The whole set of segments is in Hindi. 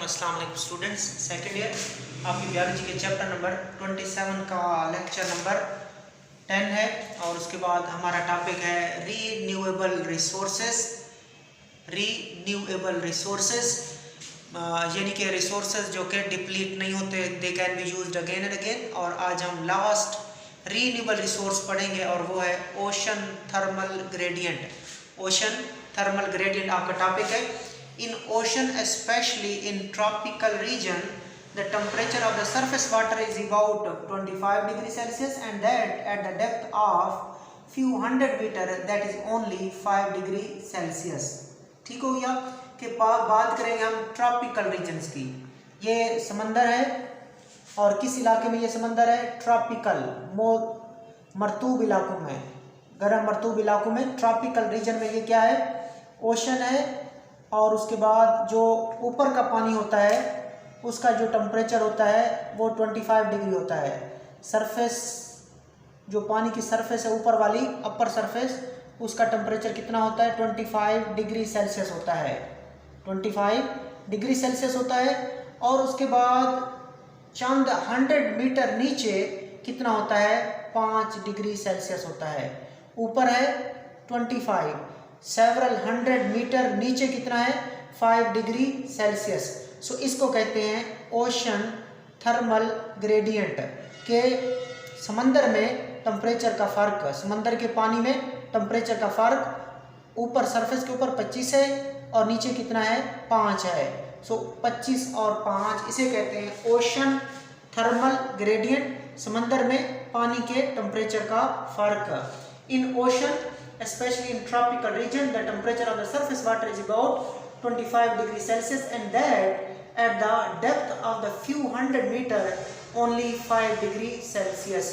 अस्सलाम वालेकुम स्टूडेंट्स, सेकंड ईयर आपकी बायोलॉजी के चैप्टर नंबर 27 का लेक्चर नंबर 10 है। और उसके बाद हमारा टॉपिक है रीन्यूएबल रिसोर्सेज यानी कि रिसोर्सेज जो कि डिप्लीट नहीं होते, they can be used again and again. और आज हम लास्ट रीन्यूएबल रिसोर्स पढ़ेंगे और वो है ocean thermal gradient. Ocean thermal gradient आपका टॉपिक है। In ocean, especially in tropical region, the temperature of the surface water is about 25 degrees Celsius, and that at the depth of few hundred meter, that is only 5 degree Celsius। ठीक हो गया कि बात करेंगे हम ट्रॉपिकल रीजन्स की। ये समंदर है और किस इलाके में ये समंदर है? ट्रॉपिकल, मरतूब इलाकों में, गर्म मरतूब इलाकों में। ट्रॉपिकल रीजन में ये क्या है? ओशन है। और उसके बाद जो ऊपर का पानी होता है उसका जो टेम्परेचर होता है वो 25 डिग्री होता है। सरफेस, जो पानी की सरफेस है ऊपर वाली, अपर सरफेस, उसका टेम्परेचर कितना होता है? 25 डिग्री सेल्सियस होता है। 25 डिग्री सेल्सियस होता है। और उसके बाद चंद 100 मीटर नीचे कितना होता है? 5 डिग्री सेल्सियस होता है। ऊपर है 25, सेवरल 100 मीटर नीचे कितना है? 5 डिग्री सेल्सियस। सो इसको कहते हैं ओशन थर्मल ग्रेडियंट के समंदर में टेम्परेचर का फ़र्क, समंदर के पानी में टेम्परेचर का फ़र्क ऊपर सरफेस के ऊपर 25 है और नीचे कितना है? 5 है। सो 25 और 5 इसे कहते हैं ओशन थर्मल ग्रेडियंट, समंदर में पानी के टेम्परेचर का फ़र्क। In ocean, especially in tropical region, the temperature of the surface water is about 25 degrees Celsius, and that at the depth of the few hundred meter only 5 degree Celsius।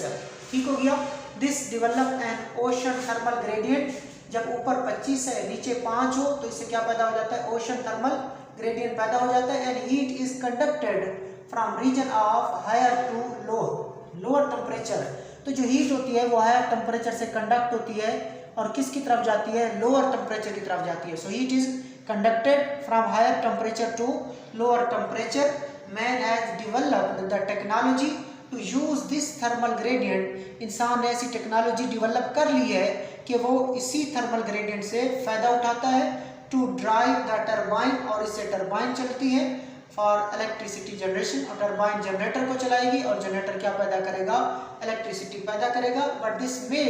ठीक हो गया। This develop an ocean thermal gradient। जब ऊपर 25 है नीचे 5 हो तो इससे क्या पैदा हो जाता है? ओशन थर्मल ग्रेडियंट पैदा हो जाता है। And heat is conducted from region of higher to lower temperature. तो जो हीट होती है वो हायर टेम्परेचर से कंडक्ट होती है और किसकी तरफ जाती है? लोअर टेम्परेचर की तरफ जाती है। So heat is conducted from higher temperature to lower temperature. Man has developed the technology to use this thermal gradient. इंसान ने ऐसी टेक्नोलॉजी डेवलप कर ली है कि वो इसी थर्मल ग्रेडियंट से फायदा उठाता है टू ड्राइव द टरबाइन, और इससे टरबाइन चलती है फॉर इलेक्ट्रिसिटी जनरेशन। और टरबाइन जनरेटर को चलाएगी और जनरेटर क्या पैदा करेगा? इलेक्ट्रिसिटी पैदा करेगा। But this may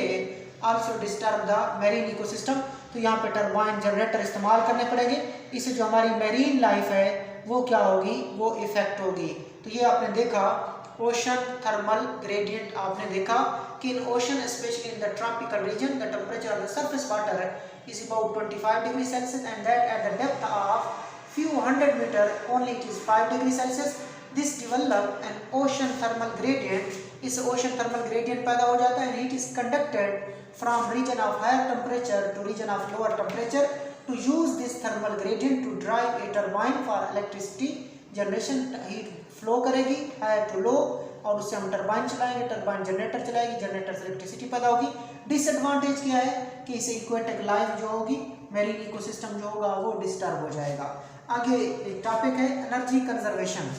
also disturb the marine ecosystem. तो यहाँ पे टरबाइन जनरेटर इस्तेमाल करने पड़ेंगे। इससे जो हमारी मैरीन लाइफ है वो क्या होगी? वो इफेक्ट होगी। तो ये आपने देखा ओशन थर्मल ग्रेडियंट। आपने देखा कि in ocean specially in the tropical region the temperature of the surface water is about 25 degree Celsius, and that at the depth of few hundred meter only it is 5 degree Celsius। This develop an ocean thermal gradient। इस ocean thermal gradient पैदा हो जाता है। Heat is conducted from region of higher temperature to region of lower temperature to use this thermal gradient to drive a turbine for electricity generation। Heat flow करेगी higher to low और उससे हम टरबाइन चलाएंगे, टरबाइन जनरेटर चलाएगी, जनरेटर से इलेक्ट्रिसिटी पैदा होगी। डिसएडवांटेज क्या है कि इसे इक्वेटिक लाइफ जो होगी, मैरीन इकोसिस्टम जो होगा वो डिस्टर्ब हो जाएगा। आगे एक टॉपिक है एनर्जी कंजर्वेशन।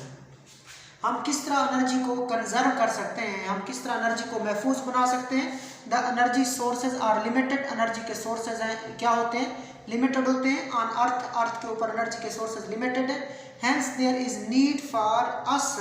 हम किस तरह एनर्जी को कंजर्व कर सकते हैं, हम किस तरह एनर्जी को महफूज बना सकते हैं। The energy sources are limited. Energy के सोर्सेज हैं क्या होते हैं? लिमिटेड होते हैं। ऑन अर्थ, अर्थ के ऊपर एनर्जी के सोर्सेज लिमिटेड है। Hence there is need for us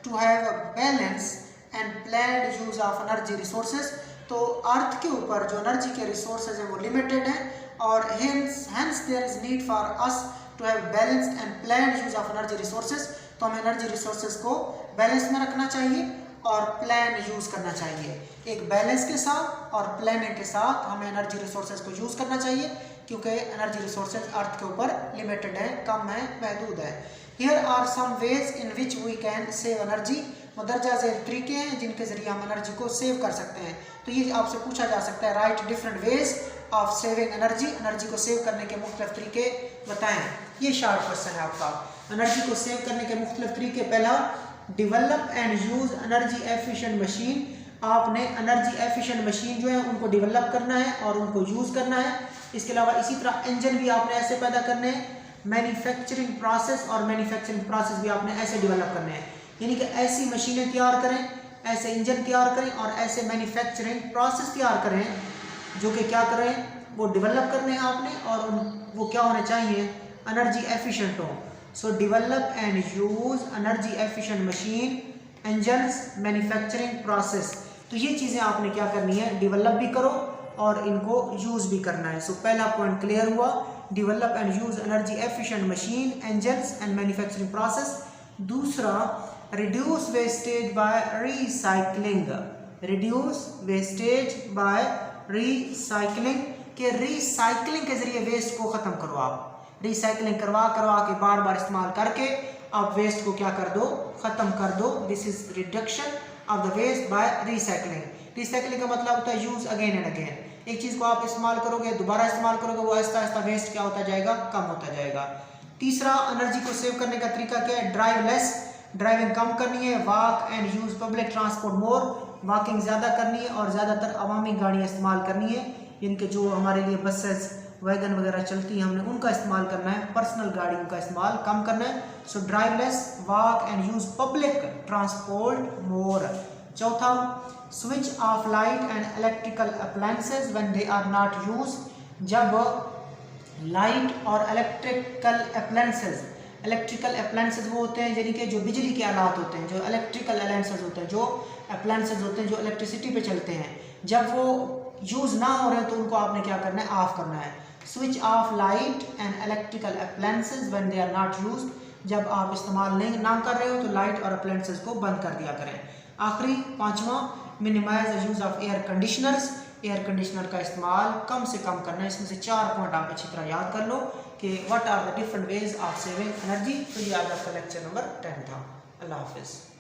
to have a balance and planned use of energy resources. तो अर्थ के ऊपर जो एनर्जी के रिसोर्सेज हैं वो लिमिटेड हैं और hence there is need for us to have balanced and planned use of energy resources. तो हमें एनर्जी रिसोर्सेज को बैलेंस में रखना चाहिए और प्लान यूज करना चाहिए। एक बैलेंस के साथ और प्लानिंग के साथ हमें एनर्जी रिसोर्सेज को यूज करना चाहिए, क्योंकि एनर्जी रिसोर्सेज अर्थ के ऊपर लिमिटेड है, कम है, महदूद है। Here are some ways in which we can save energy. मदरजा झेल तरीके हैं जिनके जरिए हम एनर्जी को सेव कर सकते हैं। तो ये आपसे पूछा जा सकता है, right different ways of saving energy. Energy को सेव करने के मुख्तलिफ तरीके बताएं। ये शॉर्ट क्वेश्चन है आपका। एनर्जी को सेव करने के मुख्तलिफ तरीके, पहला develop and use energy efficient machine. आपने एनर्जी एफिशिएंट मशीन जो है उनको डेवलप करना है और उनको यूज करना है। इसके अलावा इसी तरह इंजन भी आपने ऐसे पैदा करने हैं मैन्युफैक्चरिंग प्रोसेस, और मैन्युफैक्चरिंग प्रोसेस भी आपने ऐसे डेवलप करने हैं, यानी कि ऐसी मशीनें तैयार करें, ऐसे इंजन तैयार करें और ऐसे मैन्युफैक्चरिंग प्रोसेस तैयार करें जो कि क्या करें, वो डेवलप करने हैं आपने, और वो क्या होने चाहिए, एनर्जी एफिशिएंट हो। सो develop and use energy efficient machine, engines, manufacturing process. तो ये चीज़ें आपने क्या करनी है, डेवलप भी करो और इनको यूज़ भी करना है। सो पहला पॉइंट क्लियर हुआ, develop and use energy efficient machine, engines and manufacturing process. दूसरा, reduce wastage by recycling, reduce wastage by recycling, के रिसाइकलिंग के जरिए वेस्ट को ख़त्म करो। आप रिसाइकलिंग करवा के बार बार इस्तेमाल करके आप वेस्ट को क्या कर दो, ख़त्म कर दो। This is reduction of the waste by recycling. Recycling का मतलब होता है यूज़ अगेन एंड अगेन। एक चीज़ को आप इस्तेमाल करोगे, दोबारा इस्तेमाल करोगे, वो आहिस्ता आहिस्ता वेस्ट क्या होता जाएगा, कम होता जाएगा। तीसरा, एनर्जी को सेव करने का तरीका क्या है, ड्राइव लेस, ड्राइविंग कम करनी है। Walk and use public transport more, walking ज़्यादा करनी है और ज़्यादातर अवामी गाड़ियाँ इस्तेमाल करनी है, इनके जो हमारे लिए बसेस वैगन वगैरह चलती हैं हमने उनका इस्तेमाल करना है, पर्सनल गाड़ियों का इस्तेमाल कम करना है। So drive less, walk and use public transport more. चौथा, switch off light and electrical appliances when they are not use, जब लाइट और इलेक्ट्रिकल अप्लायंसेस वो होते हैं यानी कि जो बिजली के आलात होते हैं, जो इलेक्ट्रिकल अप्लायंसेस होते हैं, जो अप्लायंसेस होते हैं जो इलेक्ट्रिसिटी पे चलते हैं, जब वो यूज़ ना हो रहे हैं तो उनको आपने क्या करना है, ऑफ करना है। Switch off light and electrical appliances when they are not use, जब आप इस्तेमाल नहीं ना कर रहे हो तो लाइट और अप्लायंसेस को बंद कर दिया करें। आखिरी पांचवा, minimise the use of air conditioners, air conditioner का इस्तेमाल कम से कम करना है। इसमें से 4 पॉइंट आप अच्छी तरह याद कर लो कि what are the different ways of saving energy. तो ये आज आपका लेक्चर नंबर 10 था। अल्लाह हाफिज़।